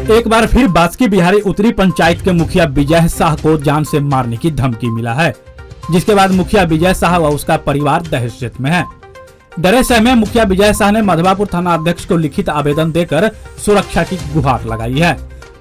एक बार फिर बास्की बिहारी उत्तरी पंचायत के मुखिया विजय शाह को जान से मारने की धमकी मिला है, जिसके बाद मुखिया विजय शाह व उसका परिवार दहशत में है। डरे सहमे मुखिया विजय शाह ने मधवापुर थाना अध्यक्ष को लिखित आवेदन देकर सुरक्षा की गुहार लगाई है।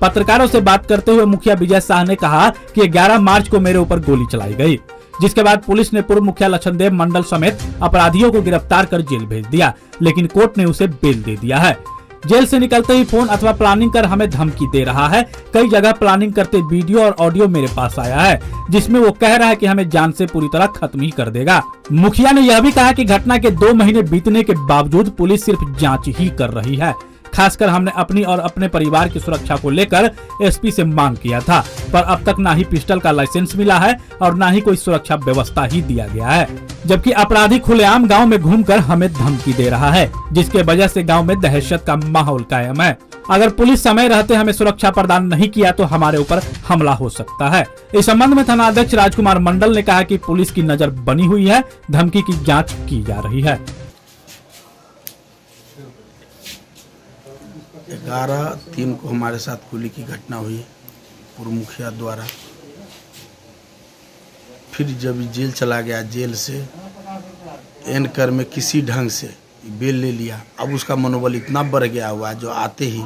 पत्रकारों से बात करते हुए मुखिया विजय शाह ने कहा कि 11 मार्च को मेरे ऊपर गोली चलाई गई, जिसके बाद पुलिस ने पूर्व मुखिया लछनदेव मंडल समेत अपराधियों को गिरफ्तार कर जेल भेज दिया, लेकिन कोर्ट ने उसे बेल दे दिया है। जेल से निकलते ही फोन अथवा प्लानिंग कर हमें धमकी दे रहा है। कई जगह प्लानिंग करते वीडियो और ऑडियो मेरे पास आया है, जिसमें वो कह रहा है कि हमें जान से पूरी तरह खत्म ही कर देगा। मुखिया ने यह भी कहा कि घटना के 2 महीने बीतने के बावजूद पुलिस सिर्फ जांच ही कर रही है। खासकर हमने अपनी और अपने परिवार की सुरक्षा को लेकर एसपी से मांग किया था, पर अब तक ना ही पिस्टल का लाइसेंस मिला है और ना ही कोई सुरक्षा व्यवस्था ही दिया गया है, जबकि अपराधी खुलेआम गांव में घूमकर हमें धमकी दे रहा है, जिसके वजह से गांव में दहशत का माहौल कायम है। अगर पुलिस समय रहते हमें सुरक्षा प्रदान नहीं किया तो हमारे ऊपर हमला हो सकता है। इस संबंध में थाना अध्यक्ष राजकुमार मंडल ने कहा कि पुलिस की नजर बनी हुई है, धमकी की जाँच की जा रही है। 11/3 को हमारे साथ गोली की घटना हुई पूर्व मुखिया द्वारा। फिर जब जेल चला गया, जेल से एन कर में किसी ढंग से बेल ले लिया। अब उसका मनोबल इतना बढ़ गया हुआ जो आते ही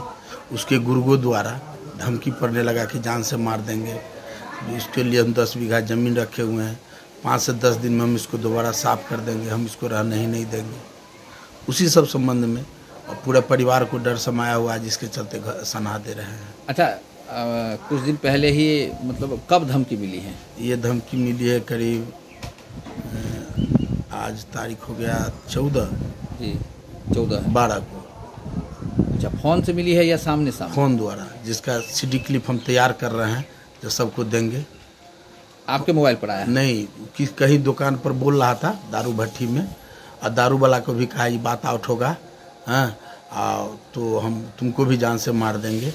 उसके गुर्गों द्वारा धमकी पड़ने लगा कि जान से मार देंगे। इसके लिए हम 10 बीघा ज़मीन रखे हुए हैं, 5 से 10 दिन में हम इसको दोबारा साफ कर देंगे, हम इसको रहने ही नहीं देंगे। उसी सब संबंध में और पूरे परिवार को डर समाया हुआ है, जिसके चलते सलाह दे रहे हैं। अच्छा, कुछ दिन पहले ही मतलब कब धमकी मिली है? ये धमकी मिली है करीब आज तारीख हो गया 14 जी 14-12 को। अच्छा, फोन से मिली है या सामने सामने? फोन द्वारा, जिसका CD क्लिप हम तैयार कर रहे हैं, जो सबको देंगे। आपके मोबाइल पर आया? नहीं, कहीं दुकान पर बोल रहा था दारू भट्टी में, और दारू वाला को भी कहा ये बात आउट होगा, हाँ, तो हम तुमको भी जान से मार देंगे।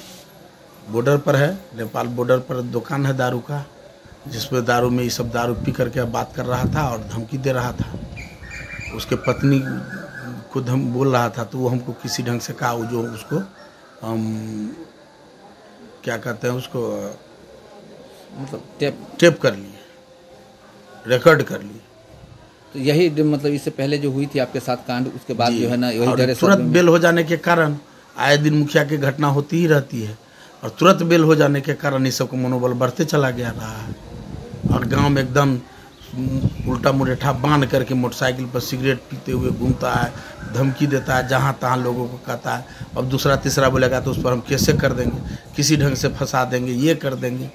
बॉर्डर पर है, नेपाल बॉर्डर पर दुकान है दारू का, जिसमें दारू में ये सब दारू पी करके बात कर रहा था और धमकी दे रहा था। उसके पत्नी को बोल रहा था, तो वो हमको किसी ढंग से कहा, जो उसको हम क्या कहते हैं उसको, मतलब टेप कर लिए, रिकॉर्ड कर लिए। तो यही मतलब इससे पहले जो हुई थी आपके साथ कांड, उसके बाद जो है ना यही डरे तुरंत बेल हो जाने के कारण आए दिन मुखिया की घटना होती ही रहती है, और तुरंत बेल हो जाने के कारण इस सबको मनोबल बढ़ते चला गया रहा है। और गांव में एकदम उल्टा मुरेठा बांध करके मोटरसाइकिल पर सिगरेट पीते हुए घूमता है, धमकी देता है, जहाँ तहाँ लोगों को कहता है। अब दूसरा तीसरा बोलेगा तो उस पर हम कैसे कर देंगे, किसी ढंग से फंसा देंगे, ये कर देंगे।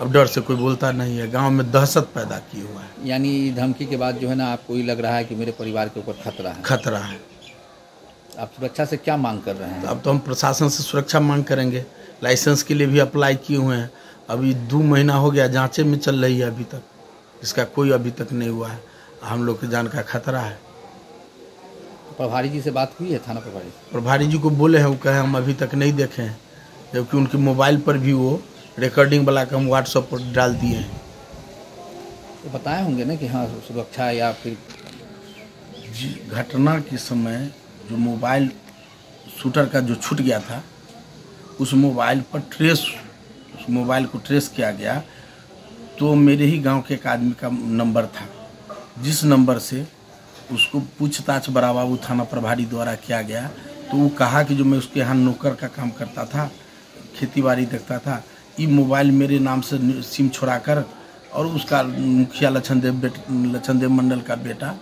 अब डर से कोई बोलता नहीं है, गांव में दहशत पैदा किए हुआ है। यानी धमकी के बाद जो है ना आपको ये लग रहा है कि मेरे परिवार के ऊपर खतरा है? खतरा है। आप सुरक्षा से क्या मांग कर रहे हैं? अब तो हम प्रशासन से सुरक्षा मांग करेंगे। लाइसेंस के लिए भी अप्लाई किए हुए हैं, अभी 2 महीना हो गया, जांचें में चल रही है, अभी तक इसका कोई अभी तक नहीं हुआ है। हम लोग की जान का खतरा है। प्रभारी जी से बात हुई है? थाना प्रभारी जी को बोले हैं, वो कहे हम अभी तक नहीं देखे हैं, जबकि उनके मोबाइल पर भी वो रिकॉर्डिंग वाला का हम व्हाट्सएप पर डाल दिए हैं। तो बताए होंगे ना कि हाँ सुरक्षा या फिर जी। घटना के समय जो मोबाइल शूटर का जो छूट गया था, उस मोबाइल पर उस मोबाइल को ट्रेस किया गया, तो मेरे ही गांव के एक आदमी का नंबर था, जिस नंबर से उसको पूछताछ बराबाबू थाना प्रभारी द्वारा किया गया। तो वो कहा कि जो मैं उसके यहाँ नौकर का काम करता था, खेती बाड़ी देखता था, ये मोबाइल मेरे नाम से सिम छोड़ाकर और उसका मुखिया लछनदेव मंडल का बेटा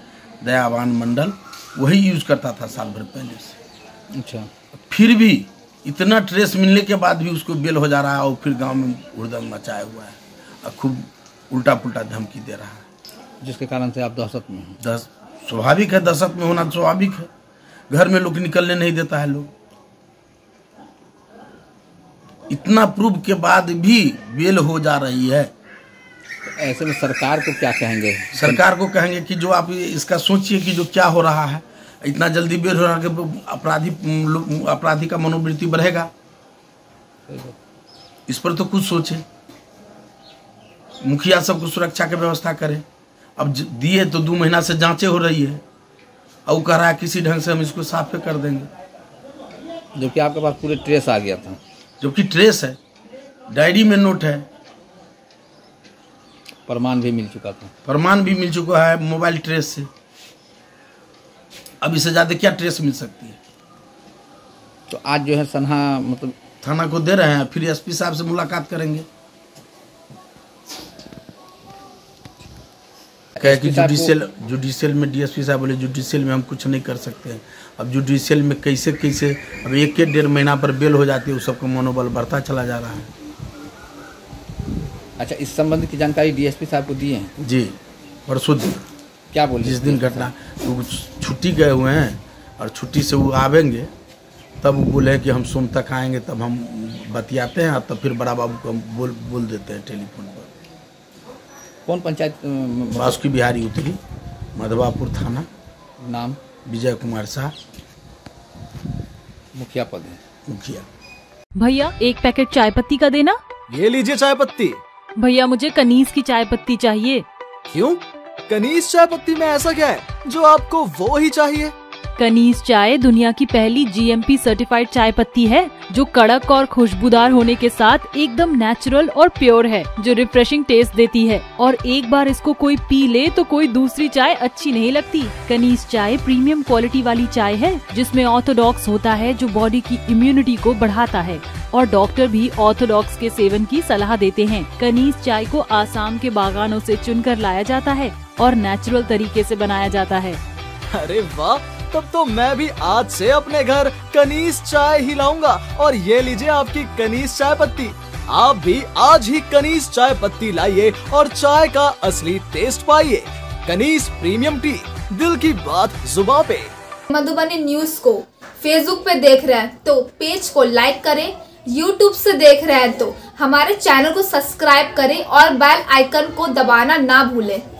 दयावान मंडल वही यूज करता था साल भर पहले से। अच्छा, फिर भी इतना ट्रेस मिलने के बाद भी उसको बेल हो जा रहा है, और फिर गांव में हुड़दंग मचाया हुआ है और खूब उल्टा पुल्टा धमकी दे रहा है, जिसके कारण से आप दहशत में हैं। स्वाभाविक है, दहशत में होना स्वाभाविक है। घर में लोग निकलने नहीं देता है लोग। इतना प्रूफ के बाद भी बेल हो जा रही है। ऐसे में सरकार को क्या कहेंगे? सरकार को कहेंगे कि जो आप इसका सोचिए कि जो क्या हो रहा है, इतना जल्दी बेल हो रहा है कि अपराधी का मनोवृत्ति बढ़ेगा। इस पर तो कुछ सोचे, मुखिया सबको सुरक्षा की व्यवस्था करे। अब दिए तो 2 महीना से जांचें हो रही है, और वो कह रहा है किसी ढंग से हम इसको साफ कर देंगे, जबकि आपके पास पूरे ट्रेस आ गया था। जबकि ट्रेस है, डायरी में नोट है, प्रमाण भी मिल चुका था। प्रमाण भी मिल चुका है मोबाइल ट्रेस से। अब इससे ज़्यादा क्या ट्रेस मिल सकती है? तो आज जो है सन्हा मतलब थाना को दे रहे हैं, फिर एसपी साहब से मुलाकात करेंगे। कहे कि जुडिशियल में डीएसपी साहब बोले जुडिशियल में हम कुछ नहीं कर सकते हैं। अब जुडिशियल में कैसे कैसे अब 1-1.5 महीना पर बेल हो जाती है, उस सबका मनोबल बढ़ता चला जा रहा है। अच्छा, इस संबंध की जानकारी डीएसपी साहब को दी है? जी, परसों क्या बोले? जिस दिन घटना वो छुट्टी गए हुए हैं और छुट्टी से वो आवेंगे, तब वो बोले कि हम सोम तक आएंगे, तब हम बतियाते हैं, तब फिर बड़ा बाबू को हम बोल देते हैं टेलीफोन पर। कौन पंचायत? बासुकी बिहारी उत्तरी, मधवापुर थाना। नाम? विजय कुमार शाह, मुखिया पद है। मुखिया। भैया 1 पैकेट चाय पत्ती का देना। ये लीजिए चाय पत्ती। भैया मुझे कनीज की चाय पत्ती चाहिए। क्यों? कनीज चाय पत्ती में ऐसा क्या है जो आपको वो ही चाहिए? कनीज चाय दुनिया की पहली जीएमपी सर्टिफाइड चाय पत्ती है, जो कड़क और खुशबूदार होने के साथ एकदम नेचुरल और प्योर है, जो रिफ्रेशिंग टेस्ट देती है, और एक बार इसको कोई पी ले तो कोई दूसरी चाय अच्छी नहीं लगती। कनीज चाय प्रीमियम क्वालिटी वाली चाय है, जिसमें ऑर्थोडॉक्स होता है, जो बॉडी की इम्यूनिटी को बढ़ाता है, और डॉक्टर भी ऑर्थोडॉक्स के सेवन की सलाह देते हैं। कनीज चाय को आसाम के बागानों से चुनकर लाया जाता है और नेचुरल तरीके से बनाया जाता है। अरे वाह, तब तो मैं भी आज से अपने घर कनीज चाय ही लाऊंगा। और ये लीजिए आपकी कनीज चाय पत्ती। आप भी आज ही कनीज चाय पत्ती लाइए और चाय का असली टेस्ट पाइए। कनीज प्रीमियम टी, दिल की बात जुबान पे। मधुबनी न्यूज को फेसबुक पे देख रहे हैं तो पेज को लाइक करें, यूट्यूब से देख रहे हैं तो हमारे चैनल को सब्सक्राइब करें और बेल आइकन को दबाना ना भूलें।